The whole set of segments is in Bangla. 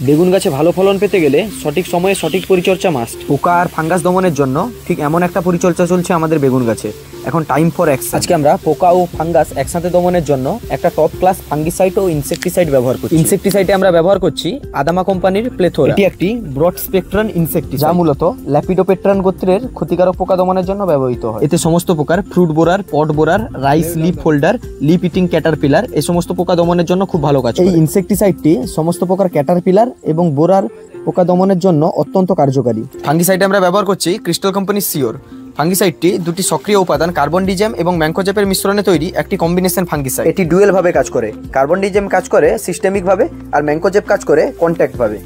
বেগুন গাছে ভালো ফলন পেতে গেলে সঠিক সময়ে সঠিক পরিচর্যা মাস্ট। পোকা আর ফাঙ্গাস দমনের জন্য ঠিক এমন একটা পরিচর্যা চলছে আমাদের বেগুন গাছে। এখন টাইম ফর অ্যাকশন। আজকে আমরা পোকা ও ফাঙ্গাস একসাথে দমনের জন্য একটা টপ ক্লাস ফাঙ্গিসাইড ও ইনসেকটিসাইড ব্যবহার করছি। ইনসেকটিসাইডে আমরা ব্যবহার করছি আদামা কোম্পানির প্লেথোরা। এটি একটি ব্রড স্পেকট্রাম ইনসেকটিসাইড, যা মূলত ল্যাপিডোপেট্রান গোত্রের ক্ষতিকারক পোকা দমনের জন্য ব্যবহৃত হয়। এতে সমস্ত প্রকার fruit borer, pod borer, rice leaf folder, leaf eating caterpillar এই সমস্ত পোকা দমনের জন্য খুব ভালো কাজ করে। এই ইনসেকটিসাইডটি সমস্ত প্রকার ক্যাটারপিলার এবং বোরার পোকা দমনের জন্য অত্যন্ত কার্যকারী। ফাঙ্গিসাইডে আমরা ব্যবহার করছি ক্রিস্টাল কোম্পানির সিওর। ফাঙ্গিসাইডটি দুটি সক্রিয় উপাদান কার্বনডিজেম এবং ম্যানকোজেপের মিশ্রণে তৈরি একটি কম্বিনেশন ফাঙ্গিসাইড। এটি ডুয়েল ভাবে কাজ করে। কার্বনডিজেম কাজ করে সিস্টেমিক ভাবে আর ম্যানকোজেপ কাজ করে কন্ট্যাক্ট ভাবে।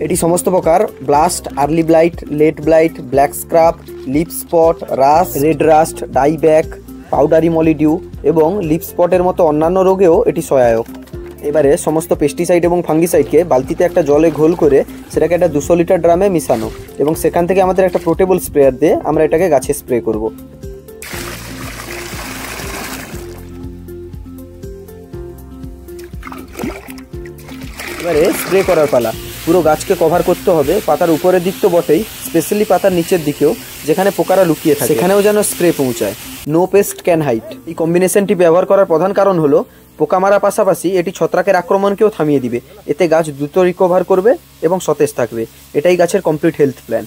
এটি সমস্ত প্রকার blast, early blight, late blight, black scurf, leaf spot, rust, red rust, dieback, powdery mildew এবং লিপ স্পটের মতো অন্যান্য রোগেও এটি সহায়ক। এবারে সমস্ত পেস্টিসাইড এবং ফাঙ্গিসাইডকে বালতিতে একটা জলে ঘোল করে সেটাকে একটা 200 লিটার ড্রামে মিশানো এবং সেখান থেকে আমাদের একটা পোর্টেবল স্প্রেয়ার দিয়ে আমরা এটাকে গাছে স্প্রে করব। এবারে স্প্রে করার পালা। পুরো গাছকে কভার করতে হবে, পাতার উপরের দিক তো বটেই, স্পেশালি পাতার নিচের দিকেও যেখানে পোকারা লুকিয়ে থাকে সেখানেও যেন স্প্রে পৌঁছায়। No paste can hide. এই কম্বিনেশনটি ব্যবহার করার প্রধান কারণ হলো পোকা মারার পাশাপাশি এটি ছত্রাকের আক্রমণকেও থামিয়ে দিবে। এতে গাছ দ্রুত রিকভার করবে এবং সতেজ থাকবে। এটাই গাছের কমপ্লিট হেলথ প্ল্যান।